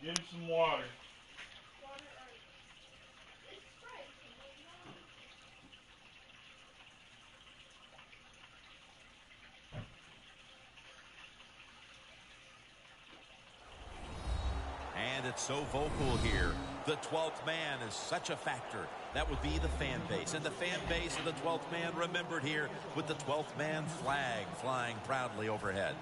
Give him some water. And it's so vocal here. The 12th man is such a factor. That would be the fan base. And the fan base of the 12th man remembered here with the 12th man flag flying proudly overhead.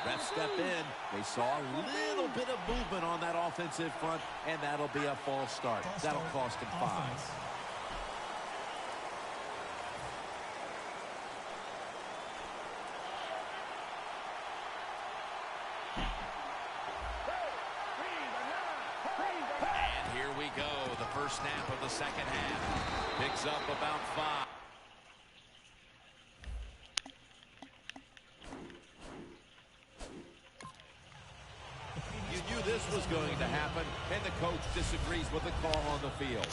Refs step in. They saw a little bit of movement on that offensive front, and that'll be a false start. That'll cost him 5. And here we go. The first snap of the second half. Picks up about 5. You knew this was going to happen, and the coach disagrees with the call on the field.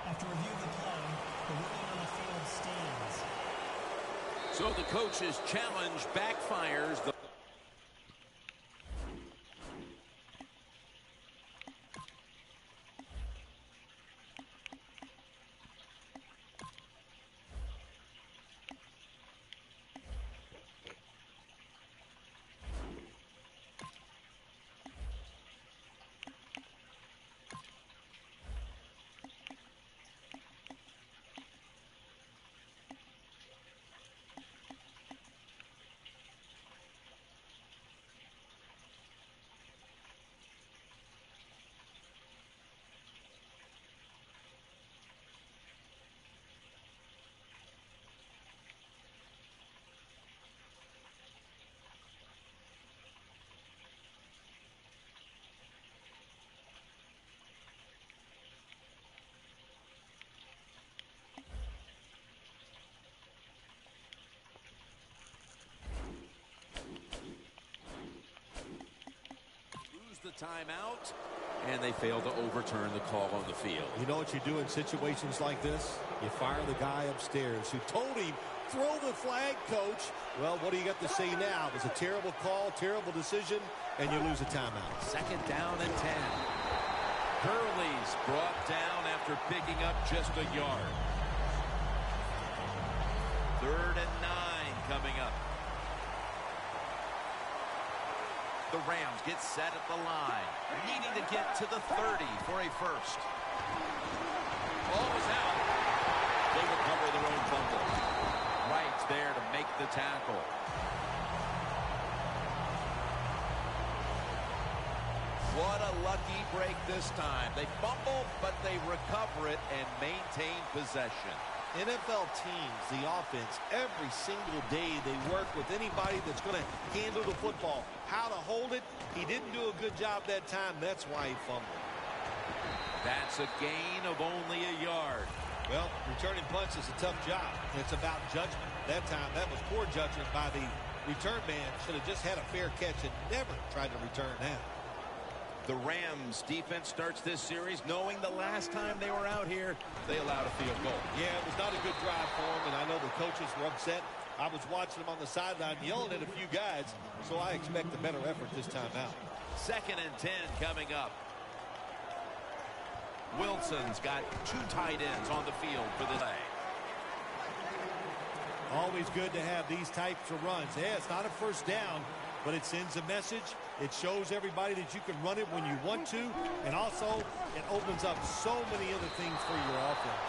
After review of the play, the ruling on the field stands. So the coach's challenge backfires. The timeout, and they fail to overturn the call on the field. You know what you do in situations like this? You fire the guy upstairs who told him, throw the flag, coach. Well, what do you got to say now? It was a terrible call, terrible decision, and you lose a timeout. Second down and 10. Hurley's brought down after picking up just a yard. 3rd and 9 coming up. The Rams get set at the line, needing to get to the 30 for a first. Ball is out. They recover their own fumble. Right there to make the tackle. What a lucky break this time. They fumble, but they recover it and maintain possession. NFL teams, the offense, every single day they work with anybody that's going to handle the football. How to hold it, he didn't do a good job that time. That's why he fumbled. That's a gain of only a yard. Well, returning punts is a tough job. It's about judgment. That time, that was poor judgment by the return man. Should have just had a fair catch and never tried to return that. The Rams defense starts this series knowing the last time they were out here, they allowed a field goal. Yeah, it was not a good drive for them, and I know the coaches were upset. I was watching them on the sideline yelling at a few guys, so I expect a better effort this time out. 2nd and 10 coming up. Wilson's got 2 tight ends on the field for the play. Always good to have these types of runs. Yeah, it's not a first down, but it sends a message. It shows everybody that you can run it when you want to, and also it opens up so many other things for your offense.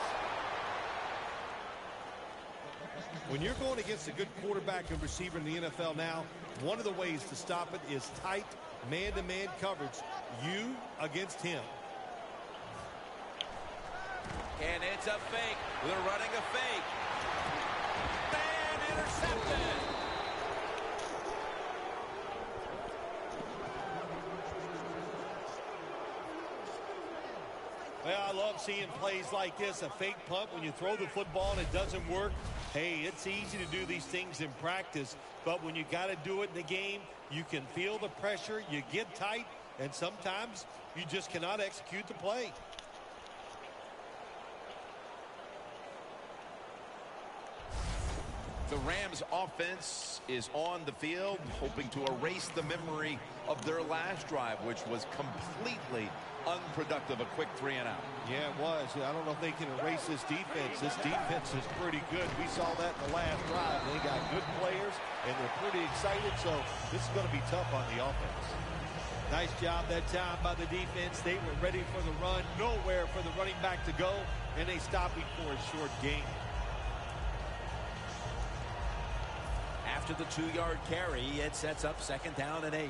When you're going against a good quarterback and receiver in the NFL now, one of the ways to stop it is tight man-to-man coverage. You against him. And it's a fake. They're running a fake. And intercepted. Well, I love seeing plays like this, a fake punt when you throw the football and it doesn't work. Hey, it's easy to do these things in practice, but when you got to do it in the game, you can feel the pressure, you get tight, and sometimes you just cannot execute the play. The Rams offense is on the field, hoping to erase the memory of their last drive, which was completely unproductive, a quick 3-and-out. Yeah, it was. I don't know if they can erase this defense. This defense is pretty good. We saw that in the last drive. They got good players, and they're pretty excited, so this is going to be tough on the offense. Nice job that time by the defense. They were ready for the run, nowhere for the running back to go, and they stopped him for a short gain. After the 2-yard carry, it sets up 2nd down and 8.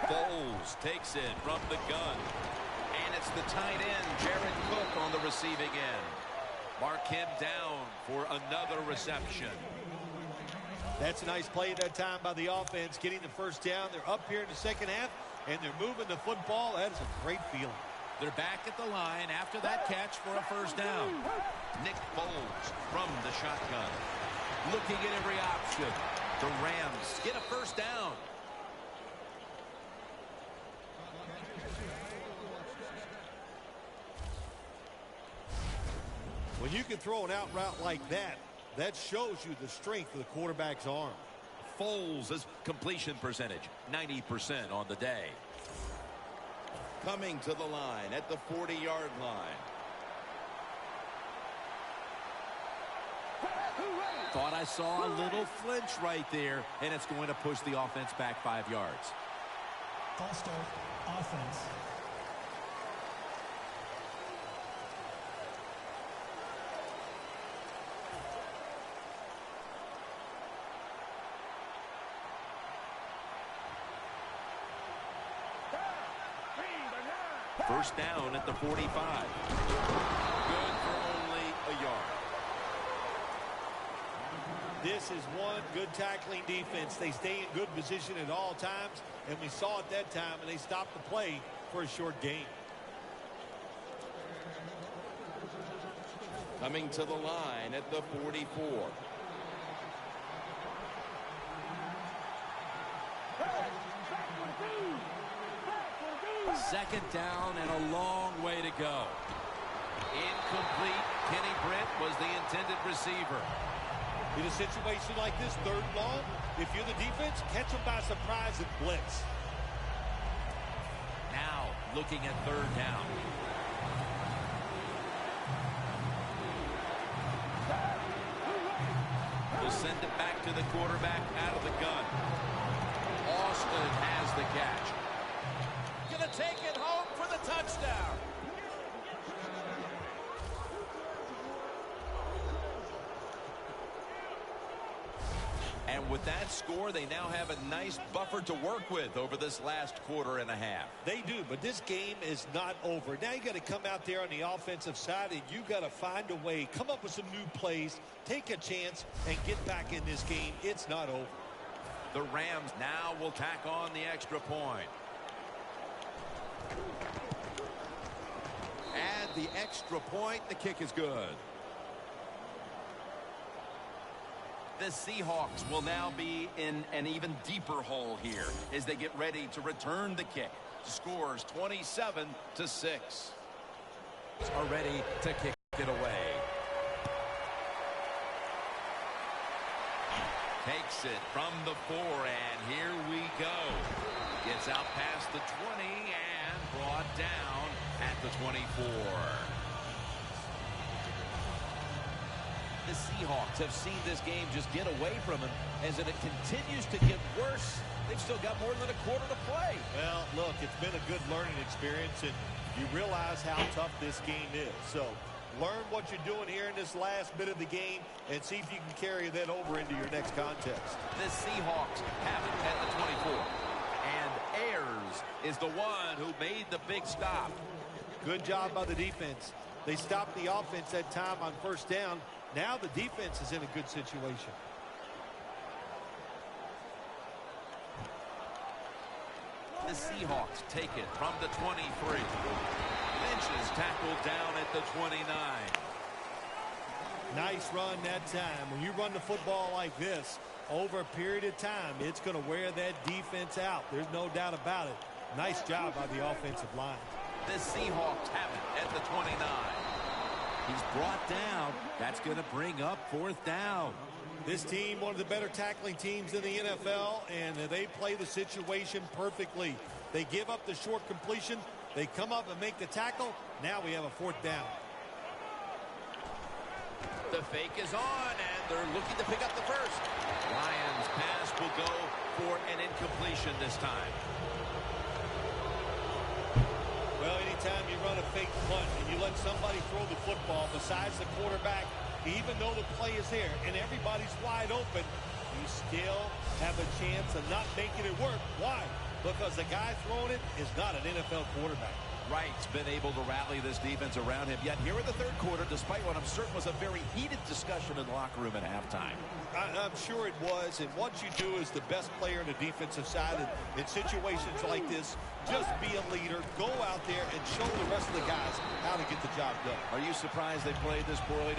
Foles takes it from the gun. And it's the tight end, Jared Cook, on the receiving end. Mark him down for another reception. That's a nice play at that time by the offense, getting the first down. They're up here in the second half, and they're moving the football. That is a great feeling. They're back at the line after that catch for a first down. Nick Foles from the shotgun. Looking at every option. The Rams get a first down. When you can throw an out route like that, that shows you the strength of the quarterback's arm. Foles' completion percentage, 90% on the day. Coming to the line at the 40-yard line. Thought I saw a little flinch right there, and it's going to push the offense back 5 yards. False start, offense. First down at the 45. Good for only a yard. This is one good tackling defense. They stay in good position at all times, and we saw it that time, and they stopped the play for a short gain. Coming to the line at the 44. Second down and a long way to go. Incomplete. Kenny Britt was the intended receiver. In a situation like this, 3rd long, if you're the defense, catch them by surprise and blitz. Now looking at 3rd down. We'll send it back to the quarterback out of the gun. Austin has the catch. Gonna take it home for the touchdown. And with that score, they now have a nice buffer to work with over this last quarter and a half. They do, but this game is not over. Now you got to come out there on the offensive side, and you got to find a way, come up with some new plays, take a chance, and get back in this game. It's not over. The Rams now will tack on the extra point. Add the extra point. The kick is good. The Seahawks will now be in an even deeper hole here as they get ready to return the kick. Scores 27-6. Are ready to kick it away. Takes it from the 4, and here we go. Gets out past the 20 and brought down at the 24. The Seahawks have seen this game just get away from them. As it continues to get worse, they've still got more than a quarter to play. Well, look, it's been a good learning experience, and you realize how tough this game is. So learn what you're doing here in this last bit of the game and see if you can carry that over into your next contest. The Seahawks have it at the 24. And Ayers is the one who made the big stop. Good job by the defense. They stopped the offense that time on first down. Now the defense is in a good situation. The Seahawks take it from the 23. Lynch is tackled down at the 29. Nice run that time. When you run the football like this over a period of time, it's going to wear that defense out. There's no doubt about it. Nice job by the offensive line. The Seahawks have it at the 29. He's brought down. That's going to bring up 4th down. This team, one of the better tackling teams in the NFL, and they play the situation perfectly. They give up the short completion. They come up and make the tackle. Now we have a 4th down. The fake is on, and they're looking to pick up the first. Lions pass will go for an incompletion this time. Well, anytime you run a fake punt and you let somebody throw the football besides the quarterback, even though the play is there and everybody's wide open, you still have a chance of not making it work. Why? Because the guy throwing it is not an NFL quarterback. Wright's been able to rally this defense around him. Yet here in the 3rd quarter, despite what I'm certain was a very heated discussion in the locker room at halftime. I'm sure it was. And what you do as the best player on the defensive side in situations like this, just be a leader. Go out there and show the rest of the guys how to get the job done. Are you surprised they played this poorly?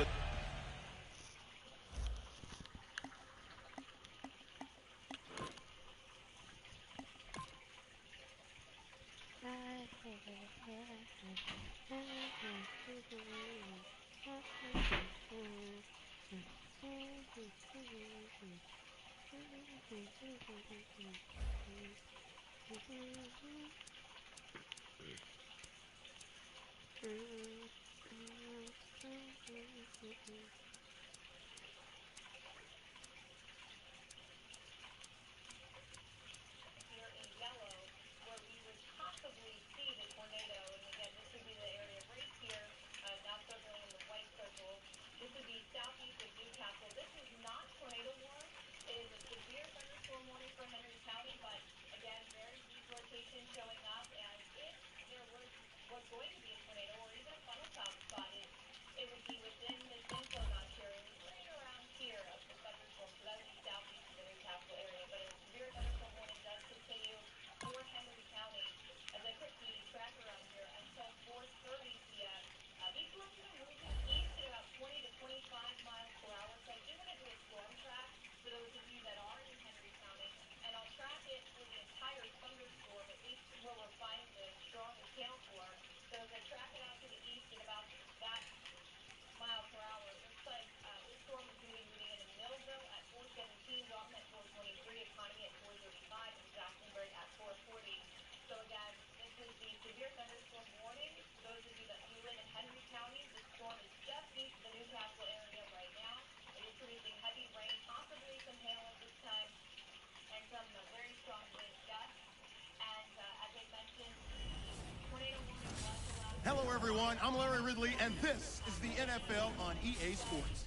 Hello, everyone. I'm Larry Ridley, and this is the NFL on EA Sports.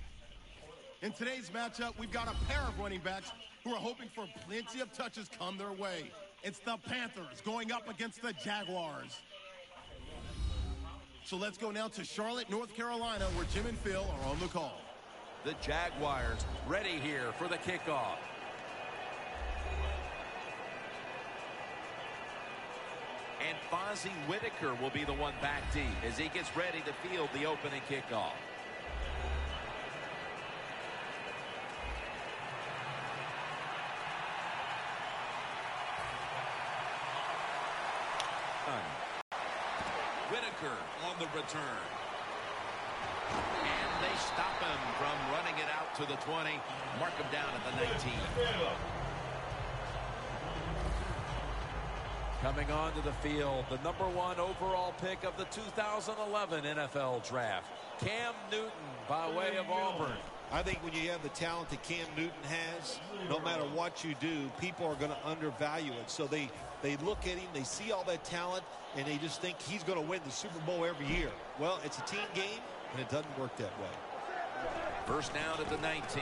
In today's matchup, we've got a pair of running backs who are hoping for plenty of touches come their way. It's the Panthers going up against the Jaguars. So let's go now to Charlotte, North Carolina, where Jim and Phil are on the call. The Jaguars ready here for the kickoff. And Fozzie Whitaker will be the one back deep as he gets ready to field the opening kickoff. Whitaker on the return. And they stop him from running it out to the 20. Mark him down at the 19. Coming onto the field, the #1 overall pick of the 2011 NFL Draft, Cam Newton by way of Auburn. I think when you have the talent that Cam Newton has, no matter what you do, people are going to undervalue it. So they look at him, they see all that talent, and they just think he's going to win the Super Bowl every year. Well, it's a team game, and it doesn't work that way. First down at the 19. They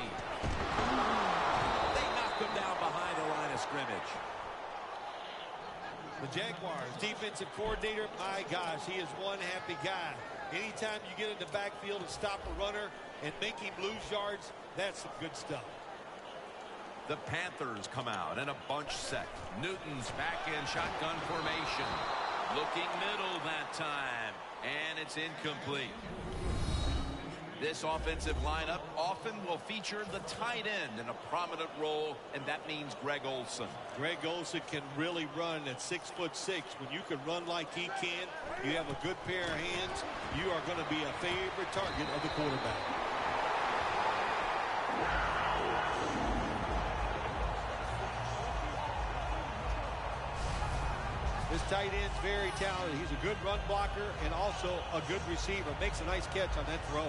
knock him down behind the line of scrimmage. The Jaguars defensive coordinator, my gosh, he is one happy guy. Anytime you get in the backfield and stop a runner and make him lose yards, that's some good stuff. The Panthers come out in a bunch set. Newton's back in shotgun formation. Looking middle that time. And it's incomplete. This offensive lineup often will feature the tight end in a prominent role, and that means Greg Olsen. Greg Olsen can really run at 6'6". When you can run like he can, you have a good pair of hands, you are going to be a favorite target of the quarterback. This tight end's very talented. He's a good run blocker and also a good receiver. Makes a nice catch on that throw.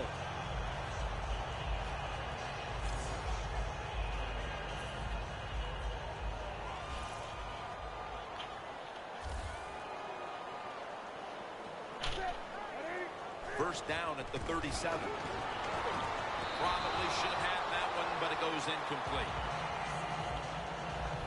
First down at the 37. Probably should have had that one, but it goes incomplete.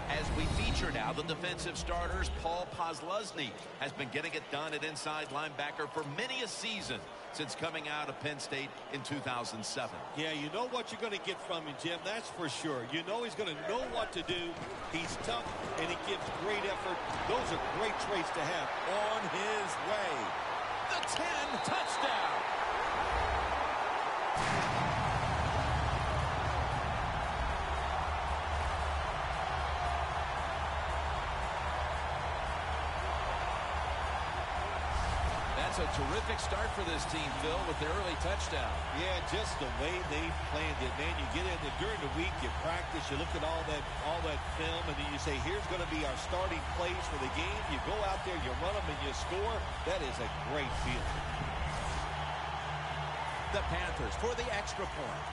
As we feature now, the defensive starters, Paul Posluszny has been getting it done at inside linebacker for many a season since coming out of Penn State in 2007. Yeah, you know what you're going to get from him, Jim. That's for sure. You know he's going to know what to do. He's tough, and he gives great effort. Those are great traits to have. On his way. The 10, touchdown. That's a terrific start for this team, Phil, with the early touchdown. Yeah, just the way they planned it, man. You get in there during the week, you practice, you look at all that film, and then you say, here's going to be our starting plays for the game. You go out there, you run them, and you score. That is a great feeling. The Panthers for the extra point.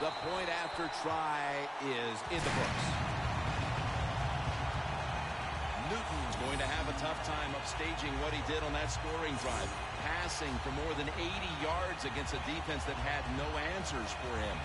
The point after try is in the books. Newton's going to have a tough time upstaging what he did on that scoring drive. Passing for more than 80 yards against a defense that had no answers for him.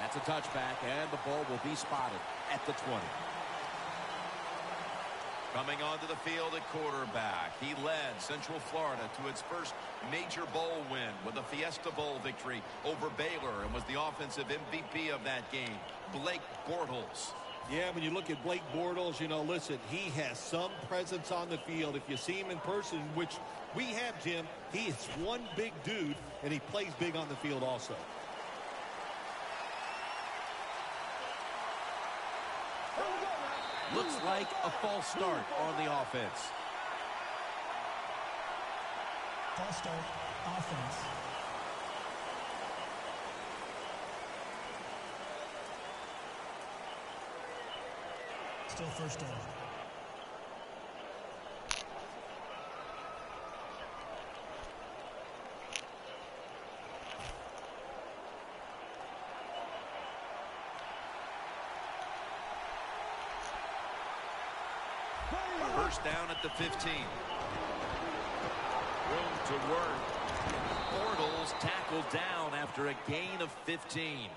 That's a touchback, and the ball will be spotted at the 20. Coming onto the field at quarterback, he led Central Florida to its first major bowl win with a Fiesta Bowl victory over Baylor and was the offensive MVP of that game, Blake Bortles. Yeah, when you look at Blake Bortles, you know, listen, he has some presence on the field. If you see him in person, which we have, Jim, he is one big dude, and he plays big on the field also. Looks like a false start on the offense. False start, offense. Still first down. First down at the 15. Room to work. Bortles tackled down after a gain of 15.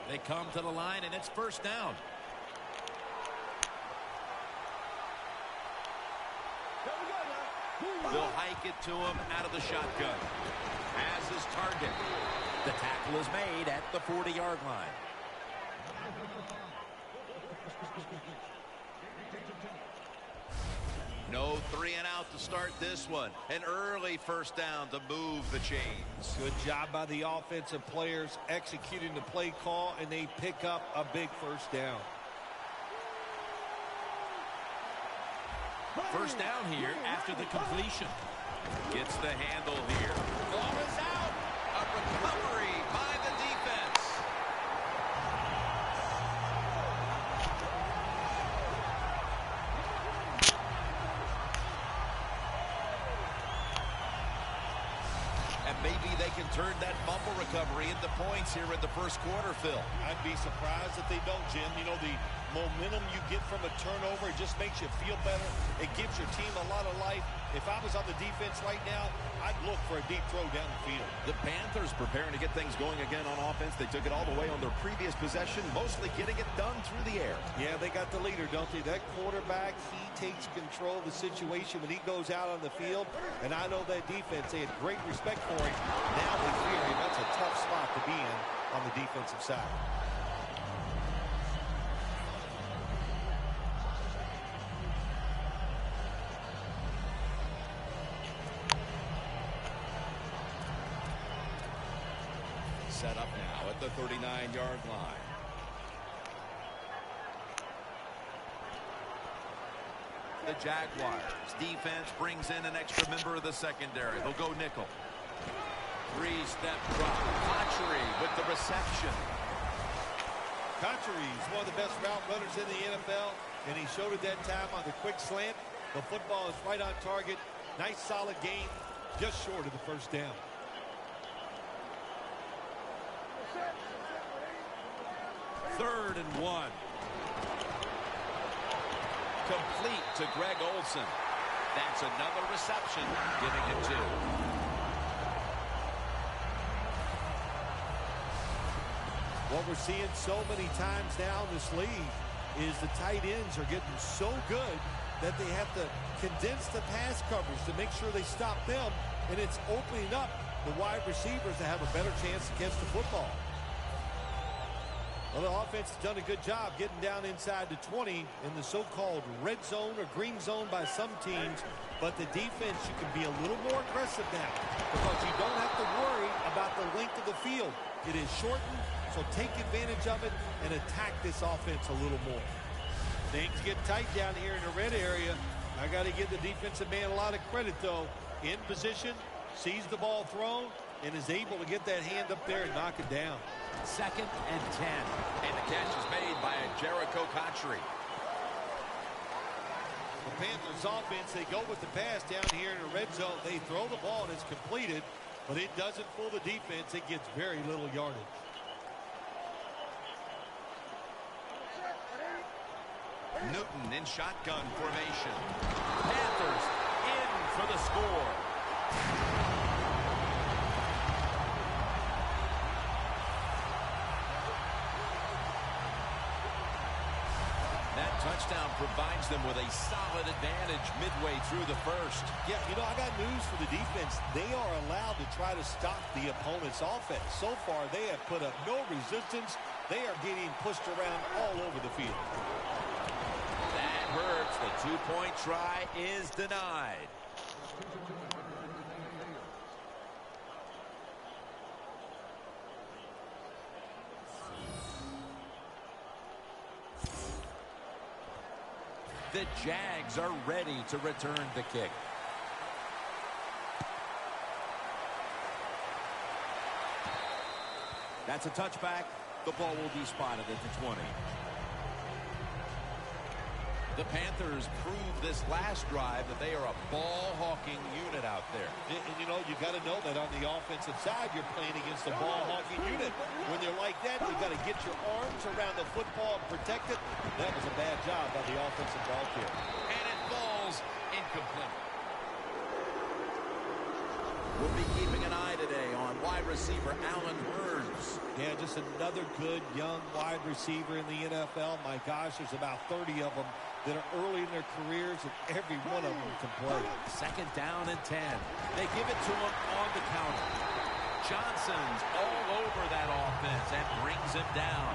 They come to the line, and it's first down. They'll hike it to him out of the shotgun. As his target. The tackle is made at the 40-yard line. No 3 and out to start this one. An early first down to move the chains. Good job by the offensive players executing the play call, and they pick up a big first down. First down here after the completion. Gets the handle here. Ball is out. A recovery by the defense. And maybe they can turn that fumble recovery into points here in the first quarter, Phil. I'd be surprised if they don't, Jim. You know, the momentum you get from a turnover, it just makes you feel better. It gives your team a lot of life. If I was on the defense right now, I'd look for a deep throw down the field. The Panthers preparing to get things going again on offense. They took it all the way on their previous possession, mostly getting it done through the air. Yeah, they got the leader, don't they? That quarterback, he takes control of the situation when he goes out on the field. And I know that defense, they had great respect for him. Now they fear him. That's a tough spot to be in on the defensive side. Set up now at the 39-yard line. The Jaguars defense brings in an extra member of the secondary. They'll go nickel. Three-step drop. Cotchery with the reception. Cotchery is one of the best route runners in the NFL, and he showed it that time on the quick slant. The football is right on target. Nice, solid game, just short of the first down. Third and 1. Complete to Greg Olsen. That's another reception, giving him 2. What we're seeing so many times now in this league is the tight ends are getting so good that they have to condense the pass coverage to make sure they stop them, and it's opening up the wide receivers to have a better chance to catch the football. Well, the offense has done a good job getting down inside the 20 in the so-called red zone or green zone by some teams. But the defense, you can be a little more aggressive now because you don't have to worry about the length of the field. It is shortened, so take advantage of it and attack this offense a little more. Things get tight down here in the red area. I got to give the defensive man a lot of credit, though. In position, sees the ball thrown, and is able to get that hand up there and knock it down. 2nd and 10. And the catch is made by Jericho Cotchery. The Panthers offense, they go with the pass down here in the red zone. They throw the ball and it's completed, but it doesn't fool the defense. It gets very little yardage. Newton in shotgun formation. Panthers in for the score. That touchdown provides them with a solid advantage midway through the first. Yeah, you know, I got news for the defense. They are allowed to try to stop the opponent's offense. So far, they have put up no resistance. They are getting pushed around all over the field. That hurts. The two-point try is denied. The Jags are ready to return the kick. That's a touchback. The ball will be spotted at the 20. The Panthers proved this last drive that they are a ball-hawking unit out there. And you know, you got to know that on the offensive side, you're playing against a ball-hawking unit. When you're like that, you got to get your arms around the football and protect it. That was a bad job by the offensive ball carrier. And it falls incomplete. We'll be keeping an eye today on wide receiver Allen Hurns. Yeah, just another good young wide receiver in the NFL. My gosh, there's about 30 of them that are early in their careers, and every one of them can play. 2nd down and 10. They give it to him on the counter. Johnson's all over that offense and brings him down.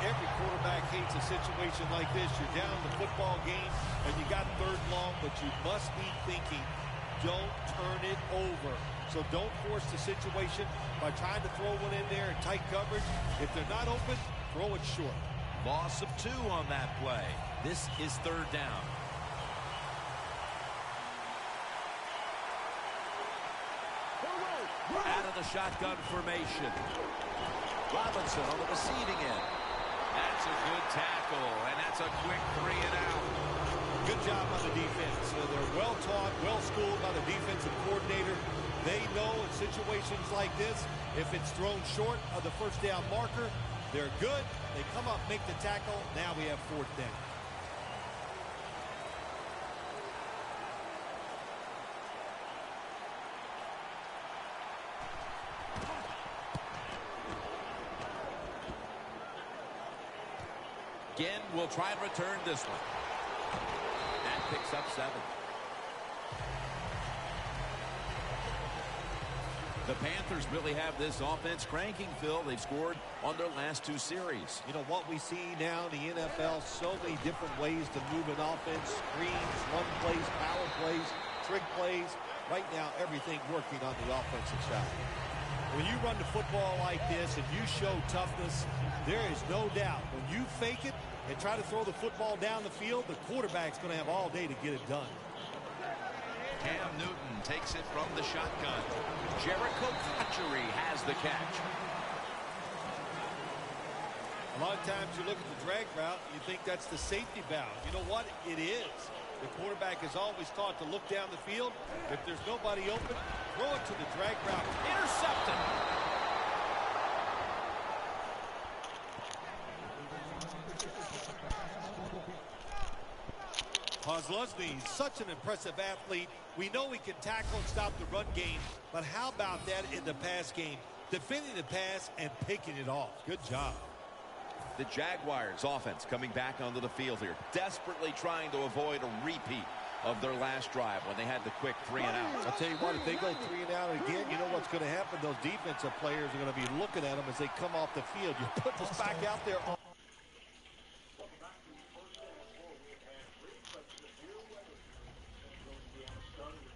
Every quarterback hates a situation like this. You're down in the football game, and you got 3rd long, but you must be thinking, don't turn it over. So don't force the situation by trying to throw one in there in tight coverage. If they're not open, throw it short. Loss of 2 on that play. This is 3rd down. Out of the shotgun formation. Robinson on the receiving end. That's a good tackle, and that's a quick 3 and out. Good job on the defense. They're well taught, well schooled by the defensive coordinator. They know in situations like this, if it's thrown short of the first down marker, they're good. They come up, make the tackle. Now we have fourth down. Again, we'll try and return this one. That picks up 7. The Panthers really have this offense cranking, Phil. They've scored on their last 2 series. You know what we see now in the NFL, so many different ways to move an offense. Screens, run plays, power plays, trick plays. Right now, everything working on the offensive side. When you run the football like this and you show toughness, there is no doubt when you fake it and try to throw the football down the field, the quarterback's going to have all day to get it done. Cam Newton takes it from the shotgun. Jericho Cotchery has the catch. A lot of times you look at the drag route, you think that's the safety valve. You know what? It is. The quarterback is always taught to look down the field. If there's nobody open, throw it to the drag route. Intercepted. Kozlowski is such an impressive athlete. We know he can tackle and stop the run game, but how about that in the pass game? Defending the pass and picking it off. Good job. The Jaguars offense coming back onto the field here, desperately trying to avoid a repeat of their last drive when they had the quick 3 and out. I'll tell you what, if they go 3 and out again, you know what's going to happen? Those defensive players are going to be looking at them as they come off the field. You put this back out there on